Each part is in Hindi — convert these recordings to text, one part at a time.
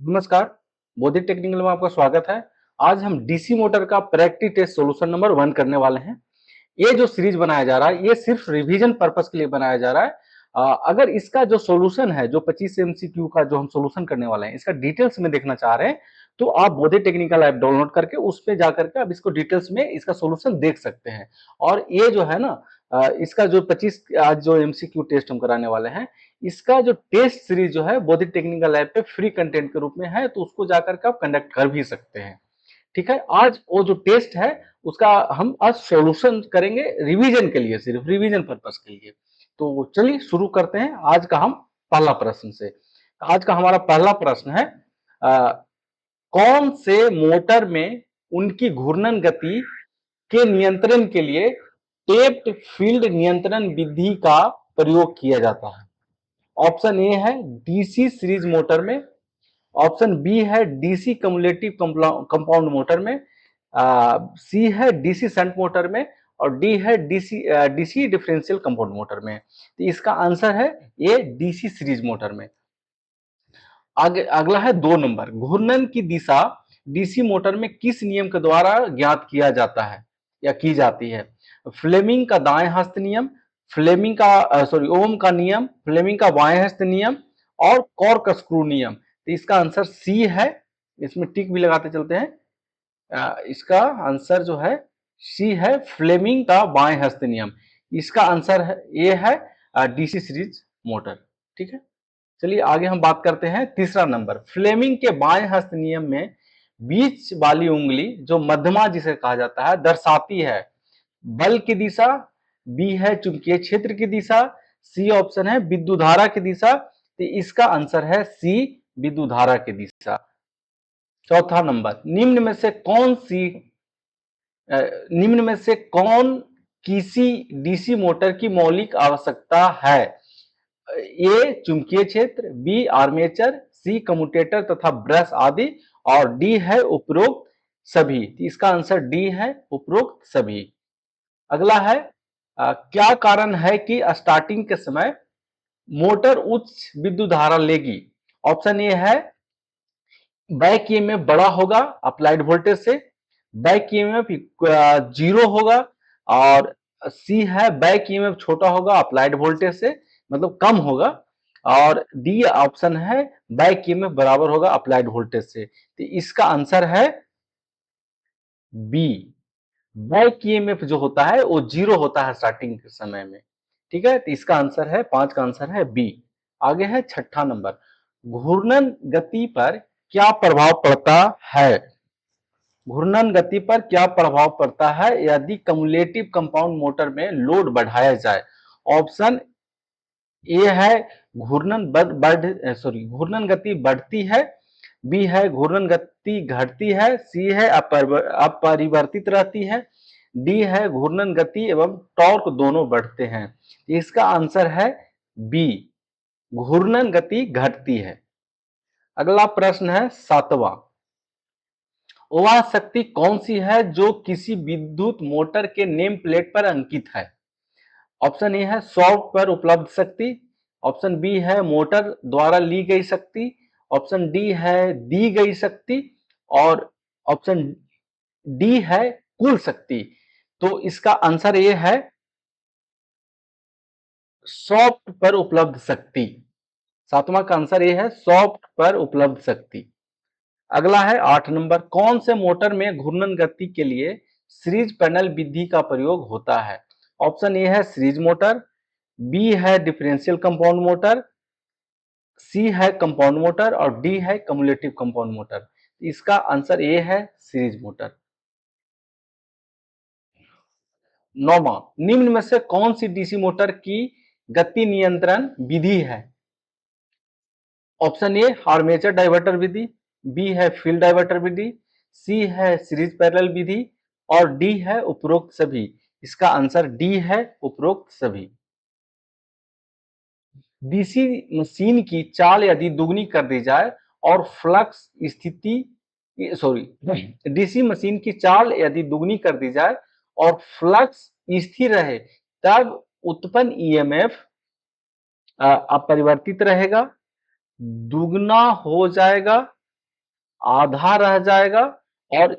नमस्कार, बौद्धिक टेक्निकल में आपका स्वागत है। आज हम डीसी मोटर का प्रैक्टिस टेस्ट सॉल्यूशन नंबर 1 करने वाले हैं। ये जो सीरीज बनाया जा रहा है, ये सिर्फ रिवीजन पर्पस के लिए बनाया जा रहा है। अगर इसका जो सॉल्यूशन है, जो 25 एमसीक्यू का जो हम सॉल्यूशन करने वाले हैं, इसका डिटेल्स में देखना चाह रहे हैं, तो आप बौद्धिक टेक्निकल ऐप डाउनलोड करके उस पे जाकर के आप इसको डिटेल्स में इसका सॉल्यूशन देख सकते हैं। और ये जो है ना, इसका जो 25 आज जो एमसीक्यू टेस्ट हम कराने वाले हैं, इसका जो टेस्ट सीरीज जो है बौद्धिक टेक्निकल ऐप पे फ्री कंटेंट के रूप में है, तो उसको जाकर के आप कंडक्ट कर भी सकते हैं। ठीक है, आज वो जो टेस्ट है उसका हम आज सॉल्यूशन करेंगे रिवीजन के लिए, सिर्फ रिवीजन पर्पस के लिए। तो चलिए शुरू करते हैं आज का हम पहला प्रश्न से। आज का हमारा पहला प्रश्न है, कौन से मोटर में उनकी घूर्णन गति के नियंत्रण के लिए टेप्ड फील्ड नियंत्रण विधि का प्रयोग किया जाता है? ऑप्शन ए है डीसी सीरीज मोटर में, ऑप्शन बी है डीसी कम्युलेटिव कंपाउंड मोटर में, सी है डीसी शंट मोटर में, और डी है डीसी डिफरेंशियल कंपाउंड मोटर में। तो इसका आंसर है ए डीसी सीरीज मोटर में। आगे अगला है 2 नंबर, घूर्णन की दिशा डीसी मोटर में किस नियम के द्वारा ज्ञात किया जाता है या की जाती है? फ्लेमिंग का दाएं हस्त नियम, फ्लेमिंग का ओम का नियम, फ्लेमिंग का बाएं हस्त नियम, और कॉर्कस्क्रू नियम। तो इसका आंसर सी है। इसमें टिक भी लगाते चलते हैं। इसका आंसर जो है सी है, फ्लेमिंग का बाएं हस्त नियम। इसका आंसर है ये है डीसी सीरीज मोटर। ठीक है, चलिए आगे हम बात करते हैं तीसरा नंबर। फ्लेमिंग के बाएं हस्त नियम में बीच वाली उंगली जो मध्यमा जिसे कहा जाता है दर्शाती है बल की दिशा, बी है चुंबकीय क्षेत्र की दिशा, सी ऑप्शन है विद्युत धारा की दिशा। तो इसका आंसर है सी, विद्युत धारा की दिशा। चौथा नंबर, निम्न में से कौन किसी डीसी मोटर की मौलिक आवश्यकता है? ए चुंबकीय क्षेत्र, बी आर्मेचर, सी कम्यूटेटर तथा ब्रश आदि, और डी है उपरोक्त सभी। इसका आंसर डी है, उपरोक्त सभी। अगला है, क्या कारण है कि स्टार्टिंग के समय मोटर उच्च विद्युत धारा लेगी? ऑप्शन ए है बैक ईएमएफ बड़ा होगा अप्लाइड वोल्टेज से, बैक ईएमएफ जीरो होगा, और सी है बैक ईएमएफ छोटा होगा अप्लाइड वोल्टेज से, मतलब कम होगा, और डी ऑप्शन है बैक ईएमएफ बराबर होगा अप्लाइड वोल्टेज से। तो इसका आंसर है बी, बैक ईएमएफ जो होता है वो जीरो होता है स्टार्टिंग के समय में। ठीक है, तो इसका आंसर है 5 का आंसर है बी। आगे है छठा नंबर, घूर्णन गति पर क्या प्रभाव पड़ता है? घूर्णन गति पर क्या प्रभाव पड़ता है यदि कम्युलेटिव कंपाउंड मोटर में लोड बढ़ाया जाए? ऑप्शन ए है घूर्णन गति बढ़ती है, बी है घूर्णन गति घटती है, सी है अपरिवर्तित रहती है, डी है घूर्णन गति एवं टॉर्क दोनों बढ़ते हैं। इसका आंसर है बी, घूर्णन गति घटती है। अगला प्रश्न है 7वां, वह शक्ति कौन सी है जो किसी विद्युत मोटर के नेम प्लेट पर अंकित है? ऑप्शन ए है सॉफ्ट पर उपलब्ध शक्ति, ऑप्शन बी है मोटर द्वारा ली गई शक्ति, ऑप्शन डी है दी गई शक्ति, और ऑप्शन डी है कुल शक्ति। तो इसका आंसर ये है सॉफ्ट पर उपलब्ध शक्ति। 7वां का आंसर ये है सॉफ्ट पर उपलब्ध शक्ति। अगला है 8 नंबर, कौन से मोटर में घूर्णन गति के लिए सीरीज पैनल विधि का प्रयोग होता है? ऑप्शन ए है सीरीज मोटर, बी है डिफरेंशियल कंपाउंड मोटर, सी है कंपाउंड मोटर, और डी है कम्युलेटिव कंपाउंड मोटर। इसका आंसर ए है सीरीज मोटर। 9वां, निम्न में से कौन सी डीसी मोटर की गति नियंत्रण विधि है? ऑप्शन ए आर्मेचर डाइवर्टर विधि, बी है फील्ड डाइवर्टर विधि, सी है सीरीज पैरेलल विधि, और डी है उपरोक्त सभी। इसका आंसर डी है, उपरोक्त सभी। डीसी मशीन की चाल यदि दुगनी कर दी जाए और फ्लक्स डीसी मशीन की चाल यदि दुगनी कर दी जाए और फ्लक्स स्थिर रहे, तब उत्पन्न ईएमएफ अपरिवर्तित रहेगा, दुगना हो जाएगा, आधा रह जाएगा, और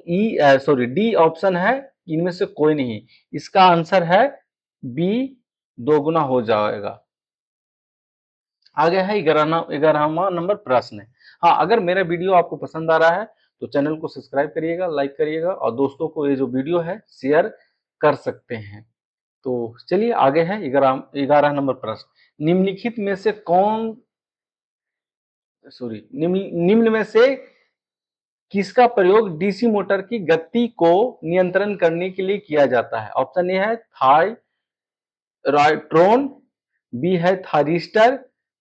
डी ऑप्शन है इनमें से कोई नहीं। इसका आंसर है बी, 2 गुना हो जाएगा। आगे है 11वां नंबर प्रश्न। हाँ, अगर मेरा वीडियो आपको पसंद आ रहा है तो चैनल को सब्सक्राइब करिएगा, लाइक करिएगा, और दोस्तों को ये जो वीडियो है शेयर कर सकते हैं। तो चलिए आगे है 11 नंबर प्रश्न। निम्नलिखित में से कौन सॉरी निम्न में से किसका प्रयोग डीसी मोटर की गति को नियंत्रण करने के लिए किया जाता है? ऑप्शन ए है थायरॉयड्रोन, बी है थायरिस्टर,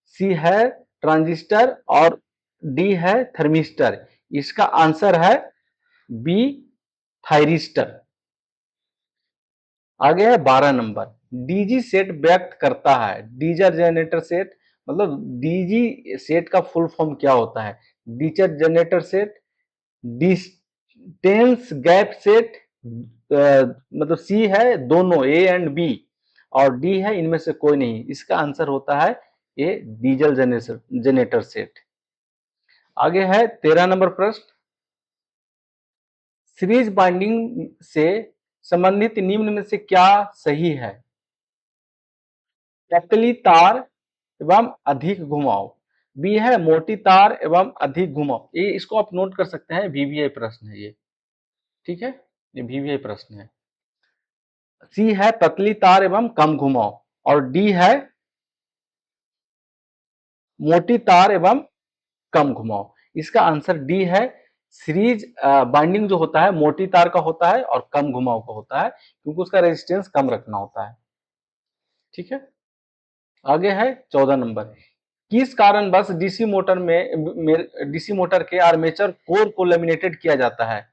सी है ट्रांजिस्टर, और डी है थर्मिस्टर। इसका आंसर है बी, थायरिस्टर। आगे है 12 नंबर। डीजी सेट व्यक्त करता है, डीजर जनरेटर सेट, मतलब डीजी सेट का फुल फॉर्म क्या होता है? Diesel generator set, distance gap set, मतलब सी है दोनों ए एंड बी, और डी है इनमें से कोई नहीं। इसका आंसर होता है ए, डीजल जनरेटर सेट। आगे है 13 नंबर प्रश्न। सीरीज बाइंडिंग से संबंधित निम्न में से क्या सही है? पतली तार एवं अधिक घुमाव, बी है मोटी तार एवं अधिक घुमाव। ये इसको आप नोट कर सकते हैं, वीवीआई प्रश्न है ये, ठीक है, ये वीवीआई प्रश्न है। सी है पतली तार एवं कम घुमाव, और डी है मोटी तार एवं कम घुमाव। इसका आंसर डी है। सीरीज बाइंडिंग जो होता है मोटी तार का होता है और कम घुमाव का होता है, क्योंकि उसका रेजिस्टेंस कम रखना होता है। ठीक है, आगे है 14 नंबर। किस कारणवश डीसी मोटर के आर्मेचर कोर को लेमिनेटेड किया जाता है?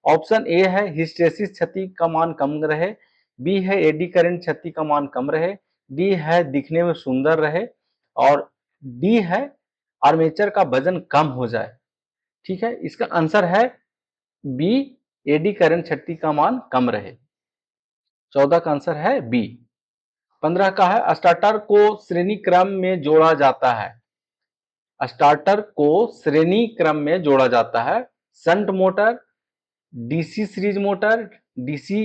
ऑप्शन ए है हिस्टैरिसीस क्षति का मान कम रहे, बी है एडी करंट क्षति का मान कम रहे, डी है दिखने में सुंदर रहे, और डी है आर्मेचर का वजन कम हो जाए। ठीक है, इसका आंसर है बी, एडी करंट क्षति का मान कम रहे। 14 का आंसर है बी। 15 का है स्टार्टर को श्रेणी क्रम में जोड़ा जाता है। स्टार्टर को श्रेणी क्रम में जोड़ा जाता है। Shunt motor, DC series motor, DC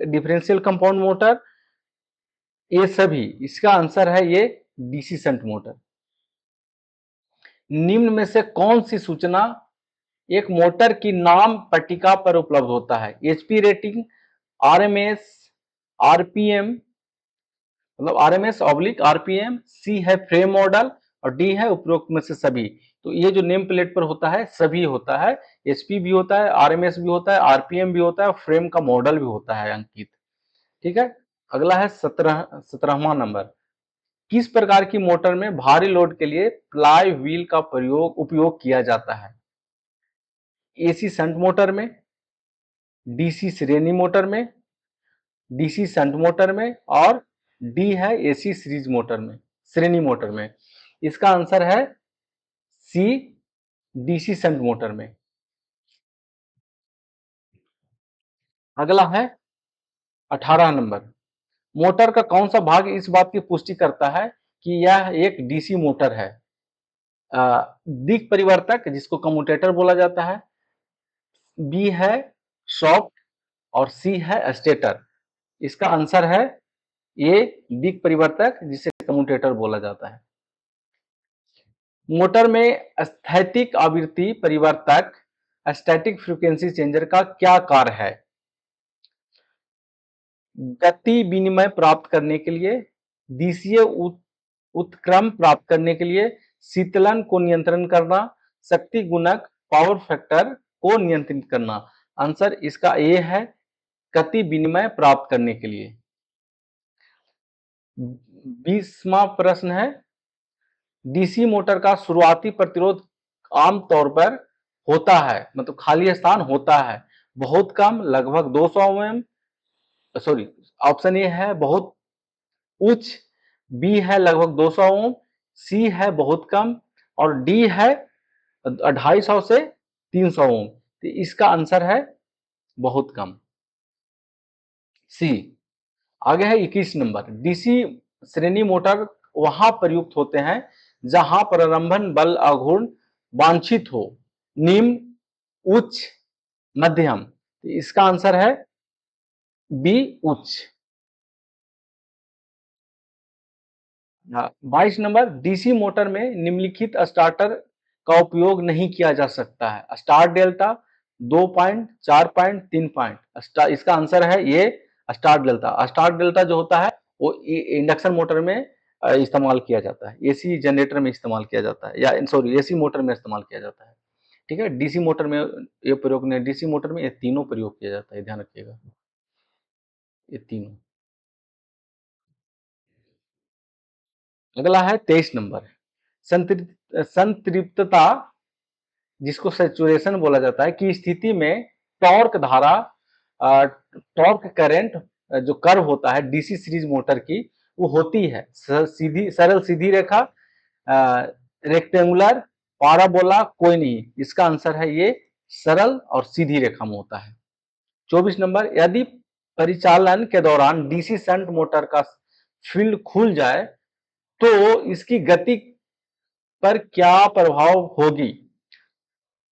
differential compound motor, ये सभी। इसका आंसर है ये डीसी शंट मोटर। निम्न में से कौन सी सूचना एक मोटर की नाम पट्टिका पर उपलब्ध होता है? एचपी रेटिंग, आरएमएस, आरपीएम, मतलब आरएमएस ऑब्लिक आरपीएम, सी है फ्रेम मॉडल, और डी है उपरोक्त में से सभी। तो ये जो नेम प्लेट पर होता है सभी होता है, एचपी भी होता है, आरएमएस भी होता है, आरपीएम भी होता है, फ्रेम का मॉडल भी होता है अंकित। ठीक है, अगला है 17वां नंबर। किस प्रकार की मोटर में भारी लोड के लिए प्लाई व्हील का उपयोग किया जाता है? एसी शंट मोटर में, डीसी श्रेणी मोटर में, डीसी शंट मोटर में, और डी है एसी सीरीज मोटर में, श्रेणी मोटर में। इसका आंसर है सी, डीसी शंट मोटर में। अगला है 18 नंबर। मोटर का कौन सा भाग इस बात की पुष्टि करता है कि यह एक डीसी मोटर है? दिक परिवर्तक, जिसको कम्यूटेटर बोला जाता है, बी है शॉफ्ट, और सी है स्टेटर। इसका आंसर है ए, दिक परिवर्तक, जिसे कम्यूटेटर बोला जाता है। मोटर में स्थैतिक आवृत्ति परिवर्तक, स्टैटिक फ्रीक्वेंसी चेंजर का क्या कार्य है? गति विनिमय प्राप्त करने के लिए, दिशीय उत्क्रम प्राप्त करने के लिए, शीतलन को नियंत्रण करना, शक्ति गुणक पावर फैक्टर को नियंत्रित करना। आंसर इसका ए है, गति विनिमय प्राप्त करने के लिए। 20वां प्रश्न है। डीसी मोटर का शुरुआती प्रतिरोध आमतौर पर होता है, मतलब खाली स्थान होता है, बहुत कम, लगभग 200 ओम, सॉरी, ऑप्शन ए है बहुत उच्च, बी है लगभग 200 ओम, सी है बहुत कम, और डी है 250 से 300 ओम। तो इसका आंसर है बहुत कम, सी। आगे है 21 नंबर। डीसी श्रेणी मोटर वहां प्रयुक्त होते हैं जहां प्रारंभन बल आघूर्ण वांछित हो। निम्न उच्च, मध्यम। तो इसका आंसर है बी, उच्च। हाँ, 22 नंबर, डीसी मोटर में निम्नलिखित स्टार्टर का उपयोग नहीं किया जा सकता है। Star delta, 2 point, 4 point, 3 point. इसका आंसर है ये स्टार डेल्टा। स्टार डेल्टा जो होता है वो इंडक्शन मोटर में इस्तेमाल किया जाता है, एसी जनरेटर में इस्तेमाल किया जाता है, या सॉरी एसी मोटर में इस्तेमाल किया जाता है। ठीक है, डीसी मोटर में ये प्रयोग नहीं, डीसी मोटर में ये तीनों प्रयोग किया जाता है, ध्यान रखिएगा ये तीनों। अगला है 23 नंबर, संतृप्तता, जिसको सैचुरेशन बोला जाता है, की स्थिति में टॉर्क धारा, टॉर्क करंट, जो कर्व होता है डीसी सीरीज मोटर की, वो होती है सीधी, सरल सीधी रेखा, रेक्टेंगुलर, पाराबोला, कोई नहीं। इसका आंसर है ये सरल और सीधी रेखा में होता है। 24 नंबर, यदि परिचालन के दौरान डीसी शंट मोटर का फील्ड खुल जाए तो इसकी गति पर क्या प्रभाव होगी।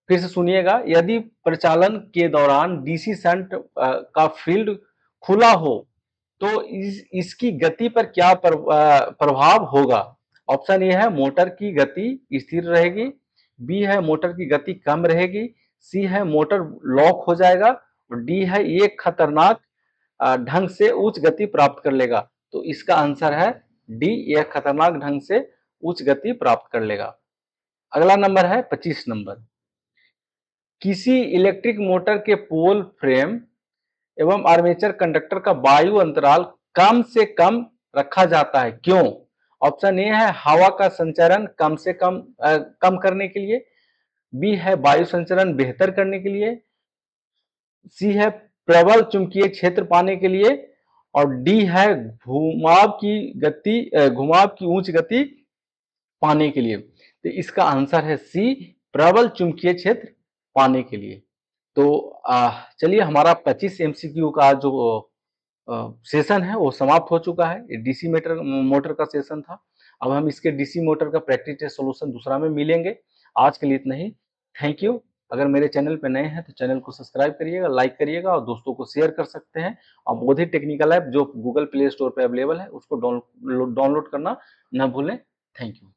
फिर से सुनिएगा, यदि परिचालन के दौरान डीसी शंट का फील्ड खुला हो तो इसकी गति पर क्या प्रभाव होगा। ऑप्शन ए है मोटर की गति स्थिर रहेगी, बी है मोटर की गति कम रहेगी, सी है मोटर लॉक हो जाएगा, और डी है ये खतरनाक ढंग से उच्च गति प्राप्त कर लेगा। तो इसका आंसर है डी, यह खतरनाक ढंग से उच्च गति प्राप्त कर लेगा। अगला नंबर है 25 नंबर, किसी इलेक्ट्रिक मोटर के पोल फ्रेम एवं आर्मेचर कंडक्टर का वायु अंतराल कम से कम रखा जाता है, क्यों। ऑप्शन ए है हवा का संचरण कम करने के लिए, बी है वायु संचरण बेहतर करने के लिए, सी है प्रबल चुंबकीय क्षेत्र पाने के लिए, और डी है घुमाव की उच्च गति पाने के लिए। तो इसका आंसर है सी, प्रबल चुंबकीय क्षेत्र पाने के लिए। तो चलिए, हमारा 25 एमसीक्यू का जो सेशन है वो समाप्त हो चुका है। ये डीसी मोटर का सेशन था। अब हम इसके डीसी मोटर का प्रैक्टिस टेस्ट सोल्यूशन दूसरा में मिलेंगे। आज के लिए इतना ही। Thank you. अगर मेरे चैनल पे नए हैं तो चैनल को सब्सक्राइब करिएगा, लाइक करिएगा और दोस्तों को शेयर कर सकते हैं। और बोधि टेक्निकल ऐप जो गूगल प्ले स्टोर पे अवेलेबल है उसको डाउनलोड करना न भूलें। Thank you.